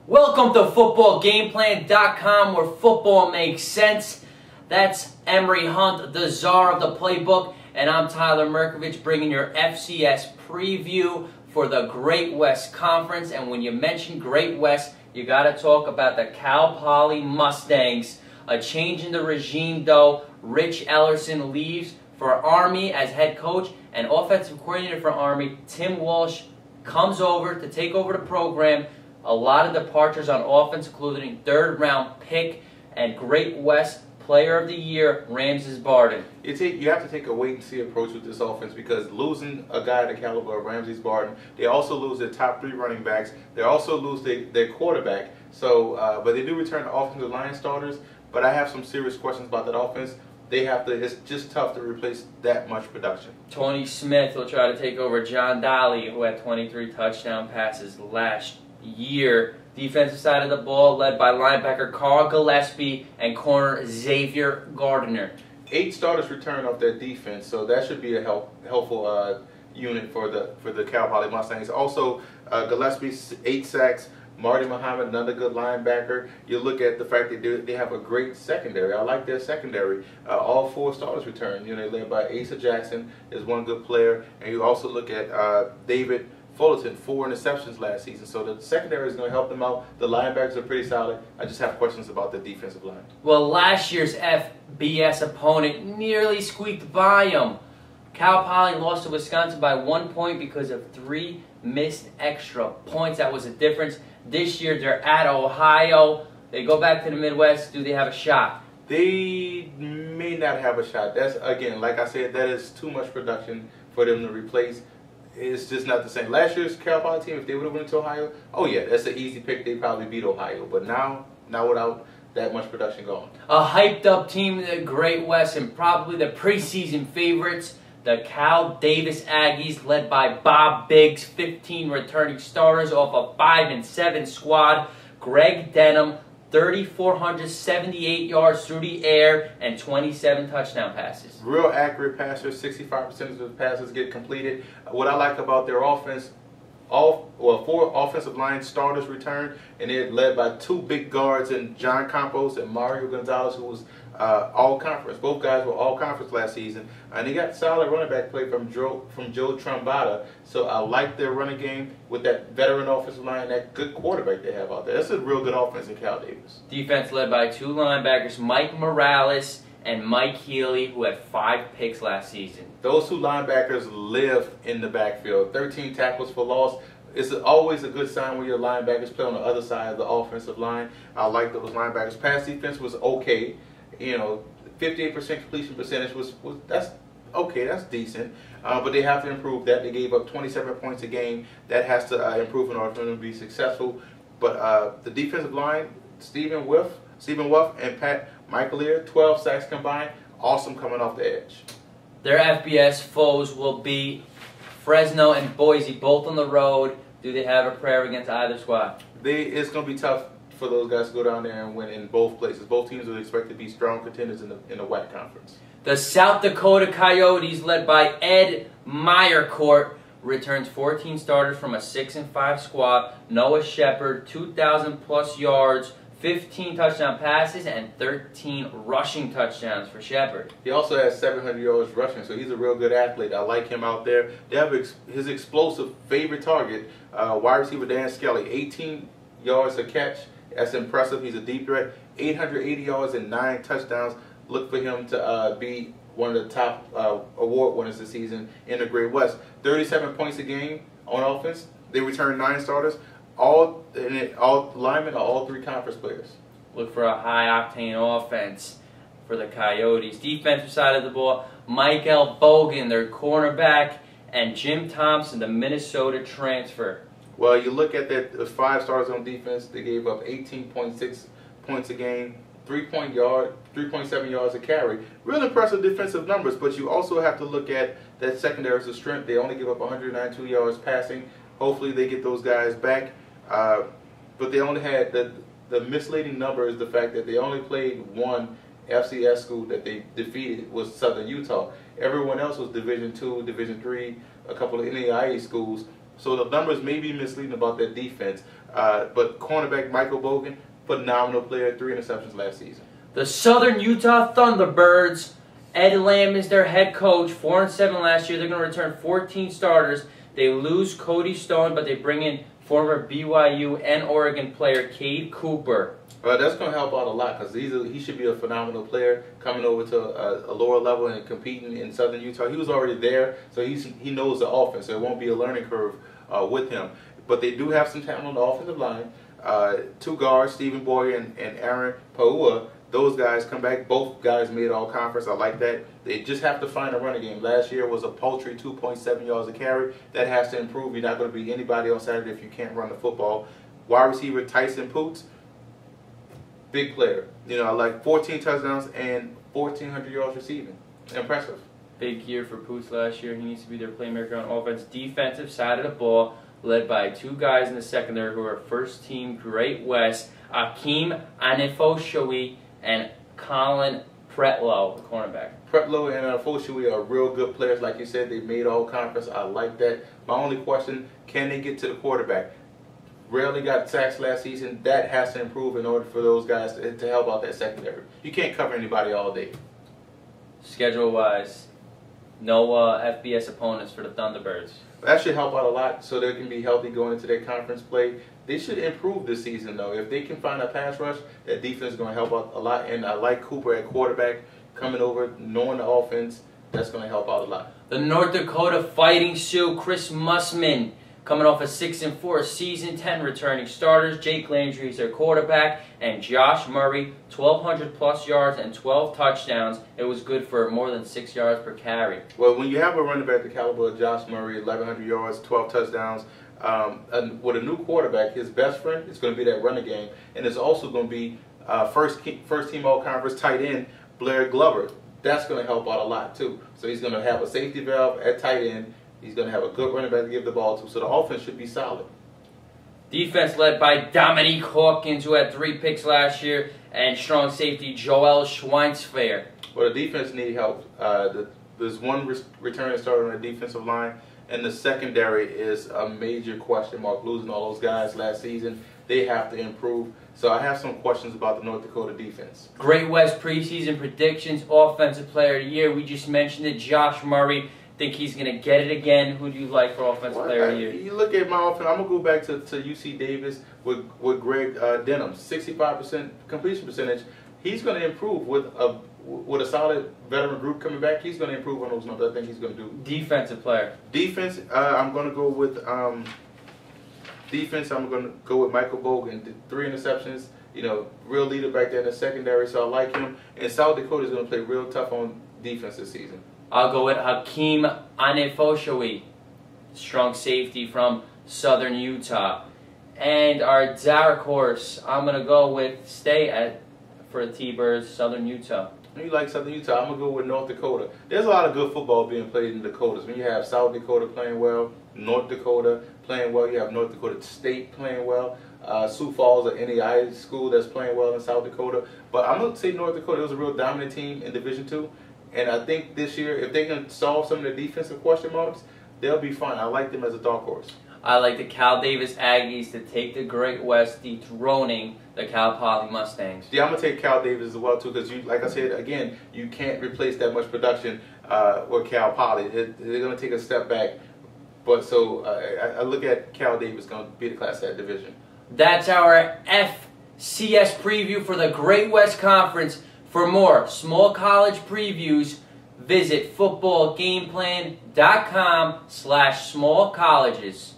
Welcome to footballgameplan.com, where football makes sense. That's Emery Hunt, the czar of the playbook, and I'm Tyler Merkovich, bringing your FCS preview for the Great West Conference. And when you mention Great West, you got to talk about the Cal Poly Mustangs. A change in the regime, though. Rich Ellerson leaves for Army as head coach, and offensive coordinator for Army, Tim Walsh, comes over to take over the program. A lot of departures on offense, including third-round pick and Great West Player of the Year, Ramses Barden. You have to take a wait-and-see approach with this offense, because losing a guy the caliber of Ramses Barden, they also lose their top 3 running backs. They also lose their quarterback. So, but they do return the offensive line starters. But I have some serious questions about that offense. It's just tough to replace that much production. Tony Smith will try to take over John Dolly, who had 23 touchdown passes last year. Defensive side of the ball led by linebacker Carl Gillespie and corner Xavier Gardner. 8 starters return off their defense, so that should be a helpful unit for the Cal Poly Mustangs. Also, Gillespie 8 sacks. Marty Muhammad, another good linebacker. You look at the fact that they have a great secondary. I like their secondary. All 4 starters return. They're led by Asa Jackson is one good player, and you also look at David Fullerton, 4 interceptions last season. So the secondary is going to help them out. The linebackers are pretty solid. I just have questions about the defensive line. Well, last year's FBS opponent nearly squeaked by them. Cal Poly lost to Wisconsin by 1 point because of 3 missed extra points. That was a difference. This year they're at Ohio. They go back to the Midwest. Do they have a shot? They may not have a shot. That's, again, like I said, that is too much production for them to replace. It's just not the same. Last year's Cal Poly team, if they would have went to Ohio, oh yeah, that's an easy pick. They probably beat Ohio. But now without that much production going. A hyped up team in the Great West, and probably the preseason favorites, the Cal Davis Aggies, led by Bob Biggs, 15 returning starters off a 5-7 squad. Greg Denham, 3,478 yards through the air and 27 touchdown passes. Real accurate passer. 65% of the passes get completed. What I like about their offense, 4 offensive line starters return, and they're led by 2 big guards in John Campos and Mario Gonzalez, who was all-conference. Both guys were all-conference last season. And they got solid running back play from Joe Trombata. So I like their running game with that veteran offensive line, that good quarterback they have out there. That's a real good offense in Cal Davis. Defense led by 2 linebackers, Mike Morales and Mike Healy, who had 5 picks last season. Those 2 linebackers live in the backfield. 13 tackles for loss. It's always a good sign when your linebackers play on the other side of the offensive line. I like those linebackers. Pass defense was okay. 58% completion percentage was that's okay. That's decent. But they have to improve that. They gave up 27 points a game. That has to improve in order for them to be successful. But the defensive line, Stephen Wuff and Pat Michaelier, 12 sacks combined. Awesome coming off the edge. Their FBS foes will be Fresno and Boise, both on the road. Do they have a prayer against either squad? It's going to be tough for those guys to go down there and win in both places. Both teams are expected to be strong contenders in the WAC conference. The South Dakota Coyotes, led by Ed Meyercourt, returns 14 starters from a 6-5 squad. Noah Shepard, 2,000+ yards, 15 touchdown passes, and 13 rushing touchdowns for Shepard. He also has 700 yards rushing, so he's a real good athlete. I like him out there. They have his explosive favorite target, wide receiver Dan Skelly, 18 yards a catch. That's impressive. He's a deep threat. 880 yards and 9 touchdowns. Look for him to be one of the top award winners this season in the Great West. 37 points a game on offense. They return 9 starters. All linemen are all 3 conference players. Look for a high-octane offense for the Coyotes. Defensive side of the ball, Michael Bogan, their cornerback, and Jim Thompson, the Minnesota transfer. Well, you look at that, the 5 starters on defense, they gave up 18.6 points a game, 3.7 yards a carry. Real impressive defensive numbers, but you also have to look at that secondary as a strength. They only give up 192 yards passing. Hopefully they get those guys back. But they only had, the misleading number is the fact that they only played 1 FCS school that they defeated was Southern Utah. Everyone else was Division II, Division III, a couple of NAIA schools. So the numbers may be misleading about their defense. But cornerback Michael Bogan, phenomenal player, 3 interceptions last season. The Southern Utah Thunderbirds, Ed Lamb is their head coach, 4-7 last year. They're going to return 14 starters. They lose Cody Stone, but they bring in former BYU and Oregon player Cade Cooper. That's going to help out a lot because he should be a phenomenal player coming over to a lower level and competing in Southern Utah. He was already there, so he knows the offense. So it won't be a learning curve with him. But they do have some talent on the offensive line. 2 guards, Stephen Boyer and Aaron Paua. Those guys come back. Both guys made all-conference. I like that. They just have to find a running game. Last year was a paltry 2.7 yards a carry. That has to improve. You're not going to beat anybody on Saturday if you can't run the football. Wide receiver Tyson Poots, big player. Like 14 touchdowns and 1,400 yards receiving. Impressive. Big year for Poots last year. He needs to be their playmaker on offense. Defensive side of the ball, led by 2 guys in the secondary who are first-team Great West, Akeem Anifoshawi and Colin Pretlow, the cornerback. Pretlow and Anifoshawi are real good players. Like you said, they made all-conference. I like that. My only question, can they get to the quarterback? Rarely got sacks last season. That has to improve in order for those guys to help out that secondary. You can't cover anybody all day. Schedule-wise, no FBS opponents for the Thunderbirds. That should help out a lot so they can be healthy going into their conference play. They should improve this season, though. If they can find a pass rush, that defense is going to help out a lot. And I like Cooper at quarterback coming over, knowing the offense. That's going to help out a lot. The North Dakota Fighting Sioux, Chris Mussman, coming off a 6-4 season, 10 returning starters. Jake Landry is their quarterback, and Josh Murray, 1,200+ yards and 12 touchdowns. It was good for more than 6 yards per carry. Well, when you have a running back the caliber of Josh Murray, 1,100 yards, 12 touchdowns, and with a new quarterback, his best friend is going to be that running game, and it's also going to be first team all-conference tight end Blair Glover. That's going to help out a lot too. So he's going to have a safety valve at tight end. He's going to have a good running back to give the ball to, so the offense should be solid. Defense led by Dominique Hawkins, who had 3 picks last year, and strong safety Joel Schweinsfair. Well, the defense need help. There's one returning starter on the defensive line, and the secondary is a major question mark. Losing all those guys last season, they have to improve. So I have some questions about the North Dakota defense. Great West preseason predictions, Offensive Player of the Year. We just mentioned it, Josh Murray. Think he's going to get it again? Who do you like for Offensive Player of the Year? You look at my offense, I'm going to go back to UC Davis with Greg Denham. 65% completion percentage. He's going to improve with a solid veteran group coming back. He's going to improve on those numbers. I think he's going to do. Defensive player. Defense, I'm going to go with Michael Bogan. 3 interceptions. Real leader back there in the secondary, so I like him. And South Dakota is going to play real tough on defense this season. I'll go with Hakeem Anifoshawi, strong safety from Southern Utah. And our dark horse, I'm going to go with for the T-Birds, Southern Utah. You like Southern Utah, I'm going to go with North Dakota. There's a lot of good football being played in the Dakotas. When you have South Dakota playing well, North Dakota playing well, you have North Dakota State playing well, Sioux Falls or NAI school that's playing well in South Dakota. But I'm going to say North Dakota was a real dominant team in Division II. And I think this year, if they can solve some of the defensive question marks, they'll be fine. I like them as a dark horse. I like the Cal Davis Aggies to take the Great West, dethroning the Cal Poly Mustangs. Yeah, I'm going to take Cal Davis as well, too, because, like I said, again, you can't replace that much production with Cal Poly. They're going to take a step back. But so I look at Cal Davis going to be the class of that division. That's our FCS preview for the Great West Conference. For more small college previews, visit footballgameplan.com/smallcolleges.